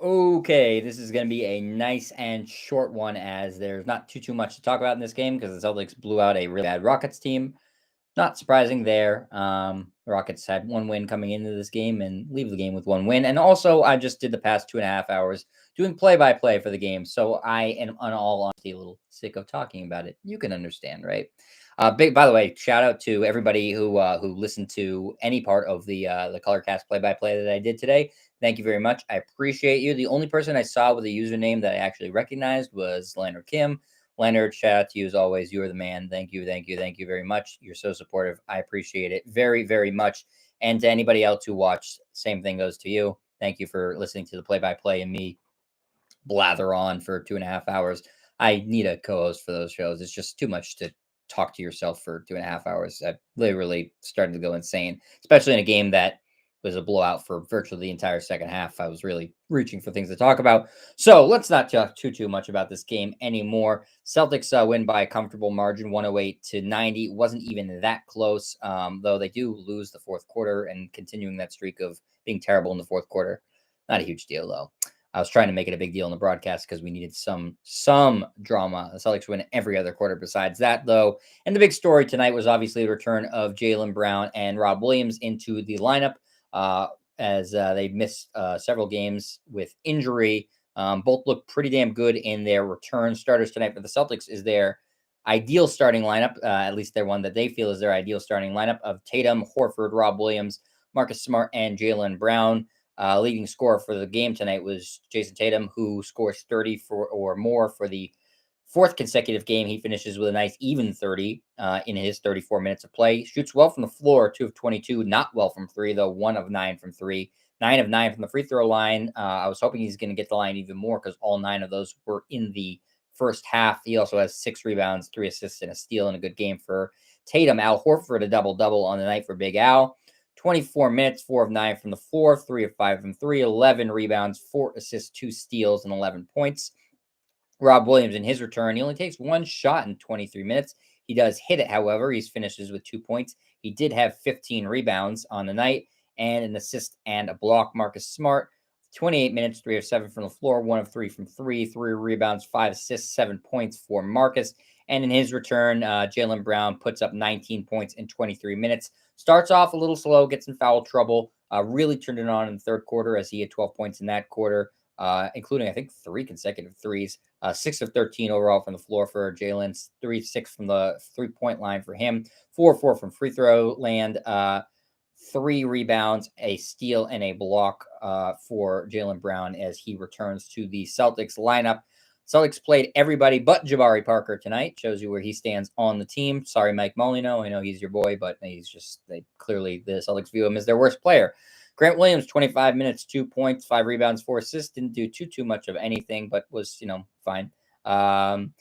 Okay, this is going to be a nice and short one as there's not too much to talk about in this game because the Celtics blew out a really bad Rockets team. Not surprising there. The Rockets had one win coming into this game and leave the game with one win. And also, I just did the past 2.5 hours doing play-by-play for the game, so I am, in all honesty, a little sick of talking about it. You can understand, right? Big. By the way, shout out to everybody who listened to any part of the Colorcast play-by-play that I did today. Thank you very much. I appreciate you. The only person I saw with a username that I actually recognized was Leonard Kim. Leonard, shout out to you as always. You are the man. Thank you very much. You're so supportive. I appreciate it very much. And to anybody else who watched, same thing goes to you. Thank you for listening to the play-by-play and me blather on for 2.5 hours. I need a co-host for those shows. It's just too much to talk to yourself for 2.5 hours. I literally started to go insane, especially in a game that was a blowout for virtually the entire second half. I was really reaching for things to talk about. So let's not talk too much about this game anymore. Celtics win by a comfortable margin, 108-90. Wasn't even that close, though they do lose the fourth quarter and continuing that streak of being terrible in the fourth quarter. Not a huge deal, though. I was trying to make it a big deal in the broadcast because we needed some drama. The Celtics win every other quarter besides that, though. And the big story tonight was obviously the return of Jaylen Brown and Rob Williams into the lineup as they missed several games with injury. Both look pretty damn good in their return. Starters tonight for the Celtics is their ideal starting lineup, at least their one that they feel is their ideal starting lineup of Tatum, Horford, Rob Williams, Marcus Smart, and Jaylen Brown. Leading scorer for the game tonight was Jayson Tatum, who scores 30 or more for the fourth consecutive game. He finishes with a nice even 30 in his 34 minutes of play. Shoots well from the floor, 2 of 22. Not well from three, though, 1 of 9 from three. 9 of 9 from the free throw line. I was hoping he's going to get the line even more because all 9 of those were in the first half. He also has 6 rebounds, 3 assists, and a steal in a good game for Tatum. Al Horford, a double-double on the night for Big Al. 24 minutes, 4 of 9 from the floor, 3 of 5 from three, 11 rebounds, 4 assists, 2 steals, and 11 points. Rob Williams in his return, he only takes 1 shot in 23 minutes. He does hit it, however. He finishes with 2 points. He did have 15 rebounds on the night and an assist and a block. Marcus Smart, 28 minutes, 3 of 7 from the floor, 1 of 3 from three, 3 rebounds, 5 assists, 7 points for Marcus. And in his return, Jaylen Brown puts up 19 points in 23 minutes. Starts off a little slow, gets in foul trouble, really turned it on in the third quarter as he had 12 points in that quarter, including, I think, 3 consecutive threes. 6 of 13 overall from the floor for Jaylen, 3-6 from the three-point line for him, 4-4 from free throw land, 3 rebounds, a steal, and a block for Jaylen Brown as he returns to the Celtics lineup. Celtics played everybody but Jabari Parker tonight. Shows you where he stands on the team. Sorry, Mike Molino. I know he's your boy, but he's just clearly the Celtics view him as their worst player. Grant Williams, 25 minutes, 2 points, 5 rebounds, 4 assists. Didn't do too much of anything, but was fine. Enes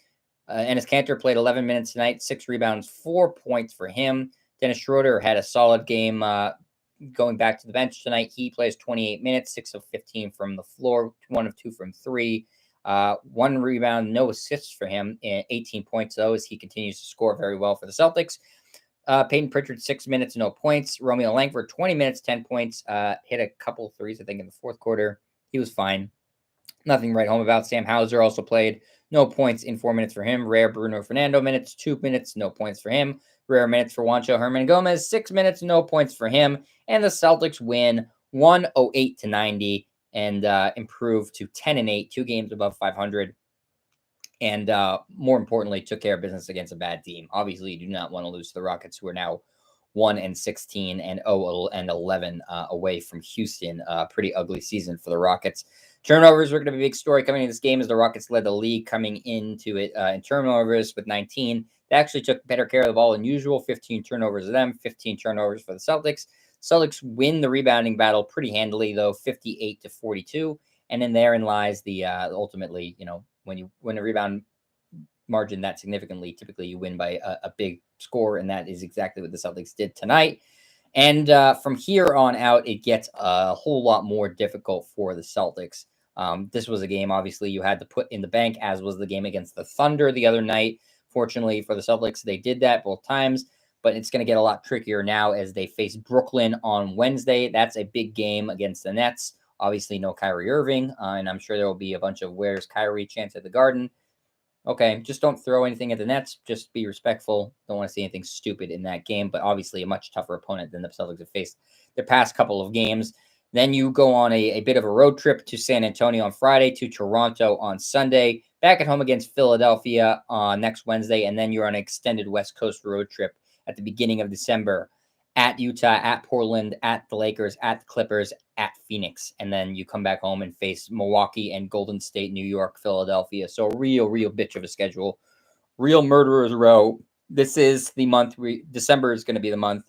Kanter played 11 minutes tonight, 6 rebounds, 4 points for him. Dennis Schroder had a solid game going back to the bench tonight. He plays 28 minutes, 6 of 15 from the floor, 1 of 2 from three. 1 rebound, no assists for him, 18 points, though, as he continues to score very well for the Celtics. Peyton Pritchard, 6 minutes, no points. Romeo Langford, 20 minutes, 10 points. Hit a couple threes, I think, in the fourth quarter. He was fine. Nothing to write home about. Sam Hauser also played. No points in 4 minutes for him. Rare Bruno Fernando minutes, 2 minutes, no points for him. Rare minutes for Juancho Herman Gomez, 6 minutes, no points for him. And the Celtics win 108-90 and improve to 10-8, 2 games above 500. And more importantly, took care of business against a bad team. Obviously, you do not want to lose to the Rockets, who are now 1-16 and 0-11 away from Houston. Pretty ugly season for the Rockets. Turnovers were going to be a big story coming into this game as the Rockets led the league coming into it in turnovers with 19. They actually took better care of the ball than usual. 15 turnovers of them, 15 turnovers for the Celtics. Celtics win the rebounding battle pretty handily, though, 58-42. And then therein lies the ultimately, when you win a rebound margin that significantly, typically you win by a big score, and that is exactly what the Celtics did tonight. And from here on out, it gets a whole lot more difficult for the Celtics. This was a game, obviously, you had to put in the bank, as was the game against the Thunder the other night. Fortunately for the Celtics, they did that both times, but it's going to get a lot trickier now as they face Brooklyn on Wednesday. That's a big game against the Nets. Obviously, no Kyrie Irving, and I'm sure there will be a bunch of "Where's Kyrie?" chants at the Garden. Okay, just don't throw anything at the Nets. Just be respectful. Don't want to see anything stupid in that game, but obviously a much tougher opponent than the Celtics have faced their past couple of games. Then you go on a bit of a road trip to San Antonio on Friday, to Toronto on Sunday, back at home against Philadelphia on next Wednesday, and then you're on an extended West Coast road trip at the beginning of December at Utah, at Portland, at the Lakers, at the Clippers, at Phoenix. And then you come back home and face Milwaukee and Golden State, New York, Philadelphia. So real bitch of a schedule. Real murderer's row. This is the month. December is going to be the month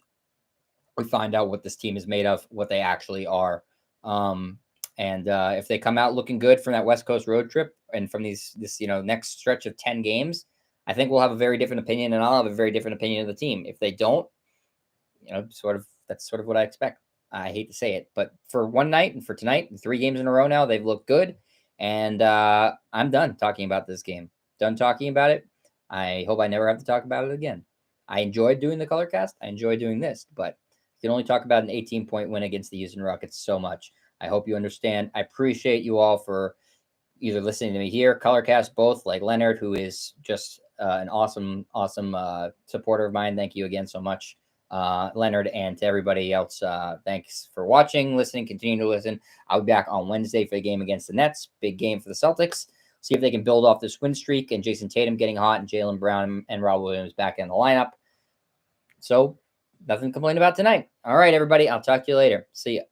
we find out what this team is made of, what they actually are. And if they come out looking good from that West Coast road trip and from this next stretch of 10 games, I think we'll have a very different opinion, and I'll have a very different opinion of the team. If they don't, that's sort of what I expect. I hate to say it, but for one night and for tonight, 3 games in a row now, they've looked good. And I'm done talking about this game. Done talking about it. I hope I never have to talk about it again. I enjoyed doing the color cast. I enjoy doing this, but you can only talk about an 18-point win against the Houston Rockets so much. I hope you understand. I appreciate you all for either listening to me here, Colorcast, both, like Leonard, who is just an awesome supporter of mine. Thank you again so much, Leonard, and to everybody else. Thanks for watching, listening, continue to listen. I'll be back on Wednesday for the game against the Nets. Big game for the Celtics. See if they can build off this win streak and Jayson Tatum getting hot and Jaylen Brown and Rob Williams back in the lineup. So nothing to complain about tonight. All right, everybody. I'll talk to you later. See ya.